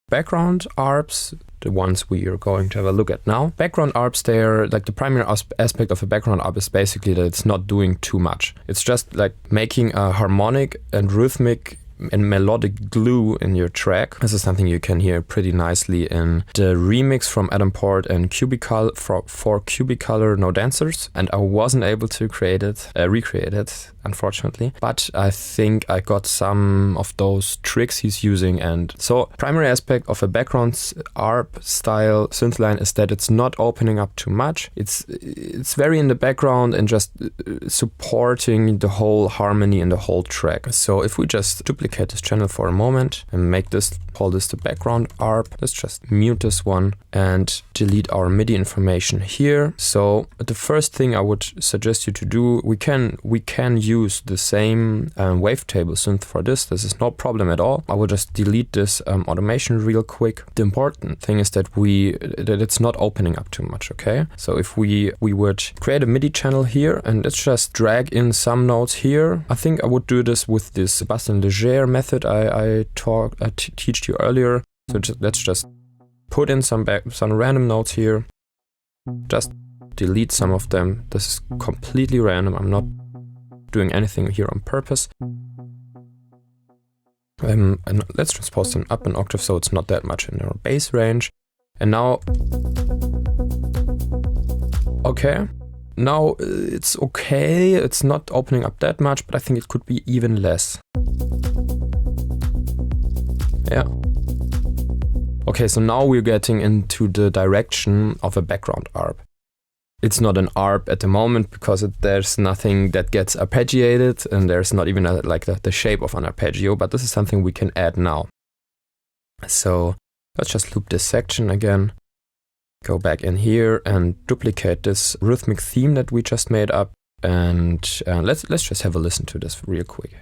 background arps, the ones we are going to have a look at now. Background arps, they're like the primary aspect of a background arp is basically that it's not doing too much. It's just like making a harmonic and rhythmic and melodic glue in your track. This is something you can hear pretty nicely in the remix from Adam Port and Cubicolor for Cubicolor No Dancers, and I wasn't able to recreate it, unfortunately, but I think I got some of those tricks he's using. And so primary aspect of a background arp style synth line is that it's not opening up too much. It's very in the background and just supporting the whole harmony in the whole track. So if we just duplicate this channel for a moment and call this the background arp, let's just mute this one and delete our MIDI information here. So the first thing I would suggest you to do, we can use the same wavetable synth for this. This is no problem at all. I will just delete this automation real quick. The important thing is that it's not opening up too much, okay? So if we would create a MIDI channel here and let's just drag in some notes here. I think I would do this with this Sebastian Leger method I teached you earlier. So let's just put in some random notes here. Just delete some of them. This is completely random. I'm not doing anything here on purpose. And let's transpose them up an octave so it's not that much in our bass range. And now, okay. Now it's okay. It's not opening up that much, but I think it could be even less. Yeah. Okay, so now we're getting into the direction of a background arp. It's not an arp at the moment because there's nothing that gets arpeggiated and there's not even the shape of an arpeggio, but this is something we can add now. So let's just loop this section again, go back in here and duplicate this rhythmic theme that we just made up, and let's just have a listen to this real quick.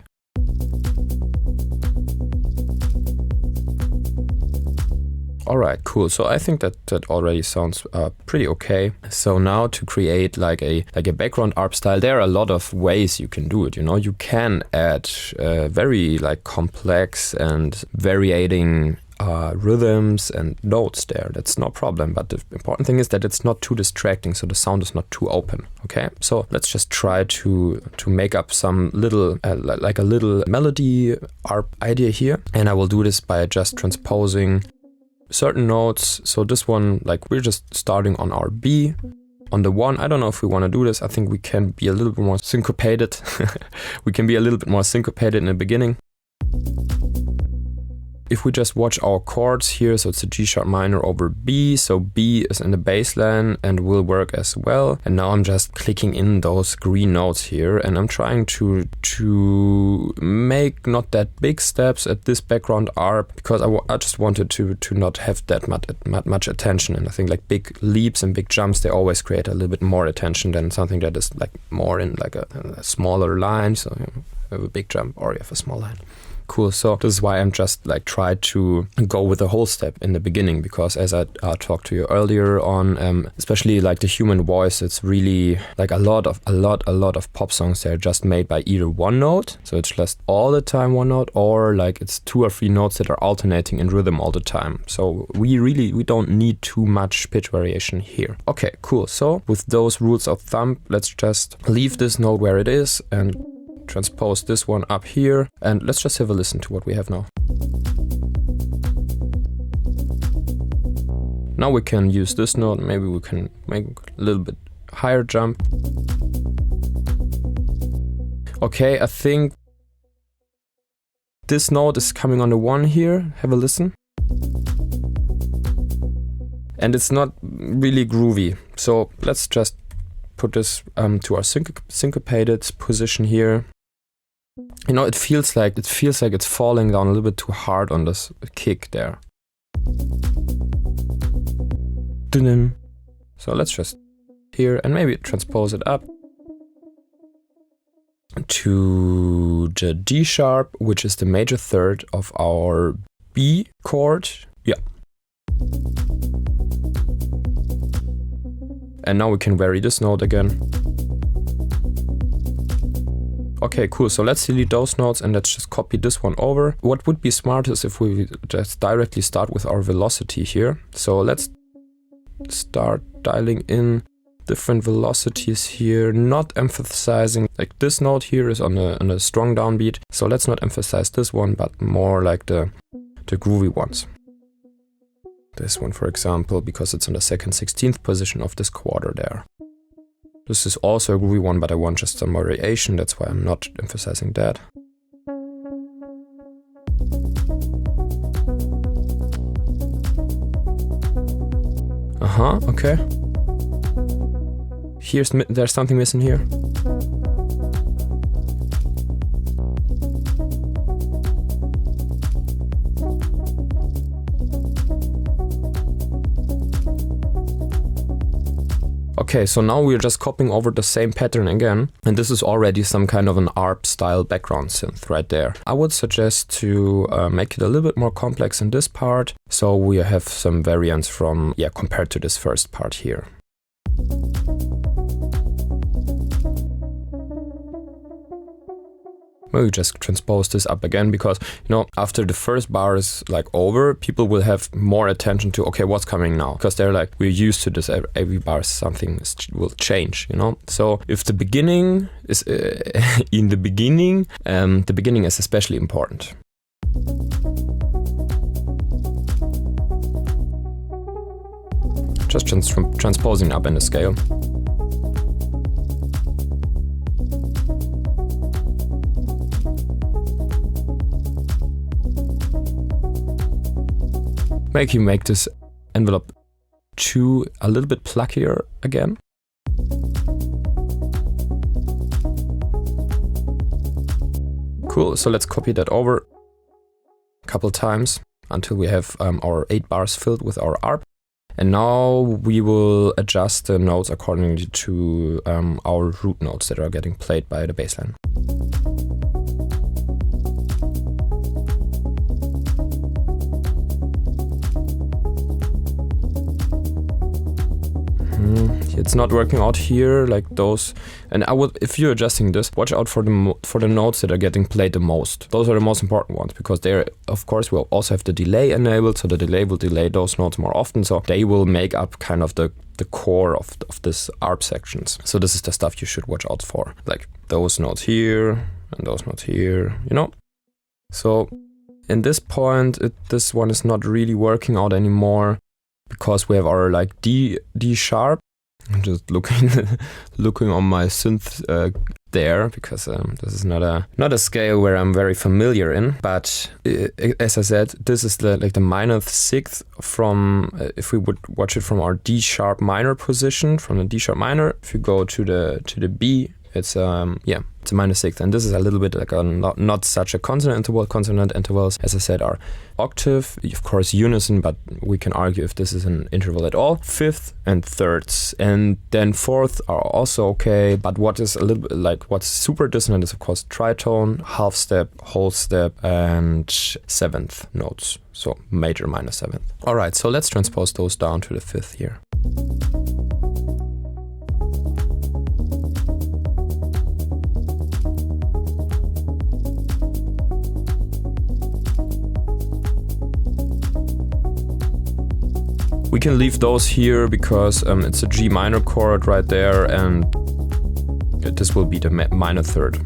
Alright, cool. So I think that already sounds pretty okay. So now to create like a background arp style, there are a lot of ways you can do it. You know, you can add very complex and varying rhythms and notes there. That's no problem. But the important thing is that it's not too distracting, so the sound is not too open. Okay, so let's just try to make up some little like a little melody arp idea here, and I will do this by just transposing certain notes. So this one, like we're just starting on our B. On the 1, I don't know if we want to do this. I think we can be a little bit more syncopated. We can be a little bit more syncopated in the beginning. If we just watch our chords here, so it's a G sharp minor over B, so B is in the bass line and will work as well. And now I'm just clicking in those green notes here, and I'm trying to make not that big steps at this background arp because I just wanted to not have that much attention. And I think like big leaps and big jumps, they always create a little bit more attention than something that is like more in like a smaller line. So you have a big jump or you have a small line. Cool, so this is why I'm just like try to go with the whole step in the beginning, because as I talked to you earlier on, especially like the human voice, it's really like a lot of pop songs that are just made by either one note, so it's just all the time one note, or like it's 2 or 3 notes that are alternating in rhythm all the time. So we don't need too much pitch variation here. Okay, cool. So with those rules of thumb, let's just leave this note where it is and transpose this one up here, and let's just have a listen to what we have now. Now we can use this note, maybe we can make a little bit higher jump. Okay, I think this note is coming on the 1 here, have a listen. And it's not really groovy, so let's just put this to our syncopated position here. You know, it feels like it's falling down a little bit too hard on this kick there. So let's just here and maybe transpose it up to the D sharp, which is the major third of our B chord. Yeah. And now we can vary this note again. Okay, cool. So let's delete those notes and let's just copy this one over. What would be smart is if we just directly start with our velocity here. So let's start dialing in different velocities here, not emphasizing, like this note here is on a strong downbeat. So let's not emphasize this one, but more like the groovy ones. This one, for example, because it's on the 2nd 16th position of this quarter there. This is also a groovy one, but I want just some variation, that's why I'm not emphasizing that. Okay. There's something missing here. Okay, so now we're just copying over the same pattern again, and this is already some kind of an ARP style background synth right there. I would suggest to make it a little bit more complex in this part, so we have some variance from, compared to this first part here. Maybe just transpose this up again, because after the first bar is like over, people will have more attention to, okay, what's coming now, because they're like, we're used to this, every bar something will change, so if the beginning is in the beginning is especially important. Just transposing up in the scale. Make this envelope 2 a little bit pluckier again. Cool, so let's copy that over a couple times until we have our 8 bars filled with our ARP. And now we will adjust the notes accordingly to our root notes that are getting played by the bassline. It's not working out here, like those. And if you're adjusting this, watch out for the notes that are getting played the most. Those are the most important ones, because they're, of course, we'll also have the delay enabled, so the delay will delay those notes more often, so they will make up kind of the core of this ARP sections. So this is the stuff you should watch out for, like those notes here and those notes here, So in this point, this one is not really working out anymore, because we have our like D sharp. I'm just looking on my synth there, because this is not a scale where I'm very familiar in. But as I said, this is the minor 6th from if we would watch it from our D sharp minor position, from the D sharp minor. If you go to the B, it's it's a minor 6th, and this is a little bit like not such a consonant interval. Consonant intervals, as I said, are octave, of course unison, but we can argue if this is an interval at all. 5th and 3rds, and then 4th are also okay. But what is a little bit like what's super dissonant is of course tritone, half step, whole step, and 7th notes. So major, minor, 7th. All right, so let's transpose those down to the 5th here. We can leave those here because it's a G minor chord right there, and this will be the minor 3rd.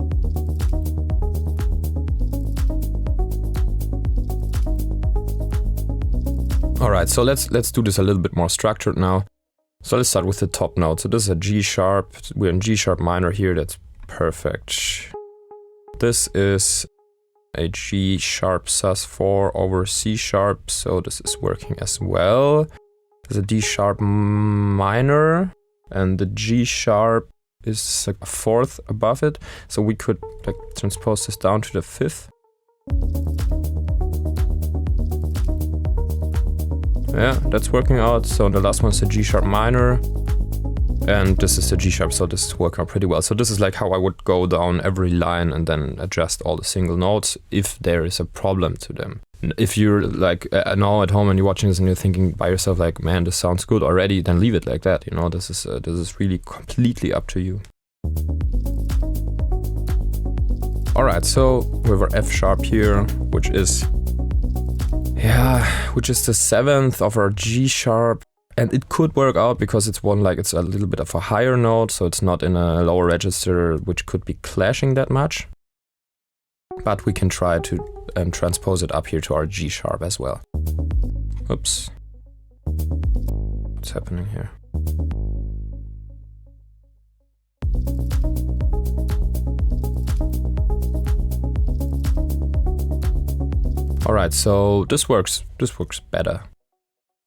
Alright, so let's do this a little bit more structured now. So let's start with the top note. So this is a G sharp. We're in G sharp minor here. That's perfect. This is a G sharp sus4 over C sharp. So this is working as well. There's a D sharp minor, and the G sharp is a 4th above it. So we could like transpose this down to the 5th. Yeah, that's working out. So the last one's the G sharp minor, and this is the G sharp, so this is working out pretty well. So this is like how I would go down every line and then adjust all the single notes if there is a problem to them. If you're like now at home and you're watching this and you're thinking by yourself like, man, this sounds good already, then leave it like that. You know, this is really completely up to you. Alright, so we have our F sharp here, which is the 7th of our G sharp. And it could work out because it's it's a little bit of a higher note, so it's not in a lower register, which could be clashing that much. But we can try to transpose it up here to our G sharp as well. Oops. What's happening here? Alright, so this works better.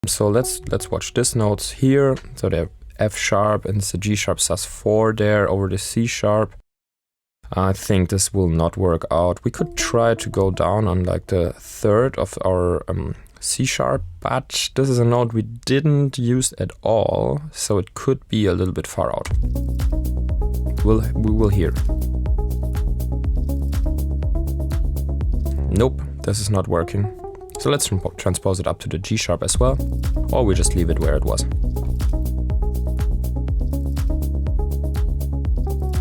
So let's watch this notes here. So they have F sharp and it's a G sharp sus4 there over the C sharp. I think this will not work out. We could try to go down on like the 3rd of our C sharp, but this is a note we didn't use at all, so it could be a little bit far out. We will hear. Nope, this is not working. So let's transpose it up to the G sharp as well, or we just leave it where it was.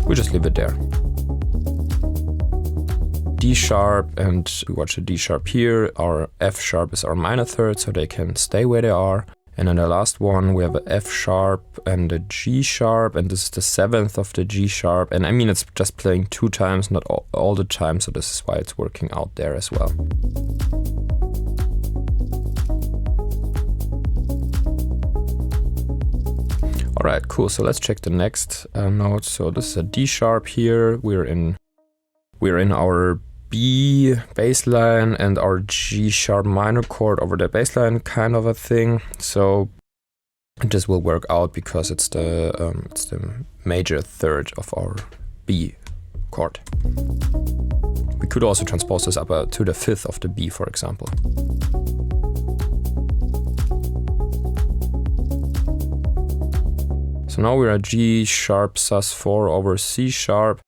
We just leave it there. D sharp, and we watch the D sharp here. Our F sharp is our minor third, so they can stay where they are. And then the last one, we have a F sharp and a G sharp, and this is the 7th of the G sharp. And I mean, it's just playing 2 times, not all the time, so this is why it's working out there as well. Alright, cool, so let's check the next note. So this is a D sharp here. We're in our B bass line and our G sharp minor chord over the bass line kind of a thing. So this will work out because it's the major third of our B chord. We could also transpose this up to the 5th of the B, for example. So now we're at G sharp sus4 over C sharp.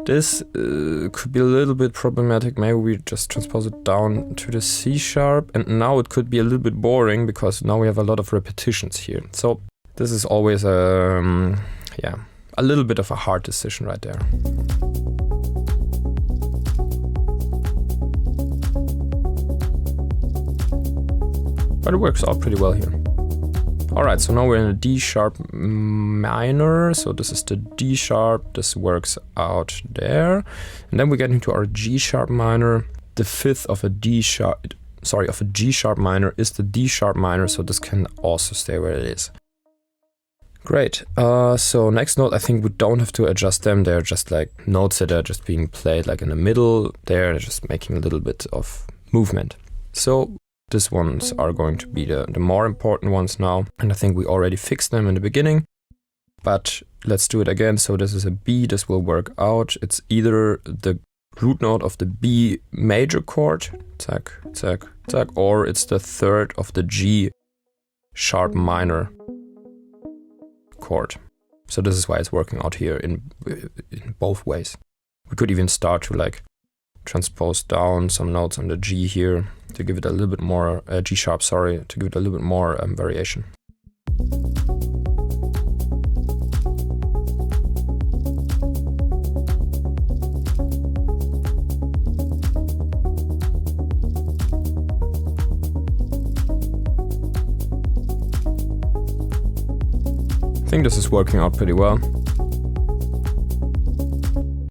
This could be a little bit problematic. Maybe we just transpose it down to the C sharp, and now it could be a little bit boring because now we have a lot of repetitions here. So this is always a little bit of a hard decision right there. But it works out pretty well here. Alright, so now we're in a D sharp minor, so this is the D sharp, this works out there. And then we get into our G sharp minor. The 5th of a G sharp minor is the D sharp minor, so this can also stay where it is. Great, so next note, I think we don't have to adjust them, they're just like notes that are just being played like in the middle there, just making a little bit of movement. So these ones are going to be the more important ones now, and I think we already fixed them in the beginning, but let's do it again. So this is a B, this will work out. It's either the root note of the B major chord, zack, zack, zack, or it's the 3rd of the G sharp minor chord. So this is why it's working out here in both ways. We could even start to like transpose down some notes on the G here to give it a little bit more, G sharp, sorry, to give it a little bit more variation. I think this is working out pretty well.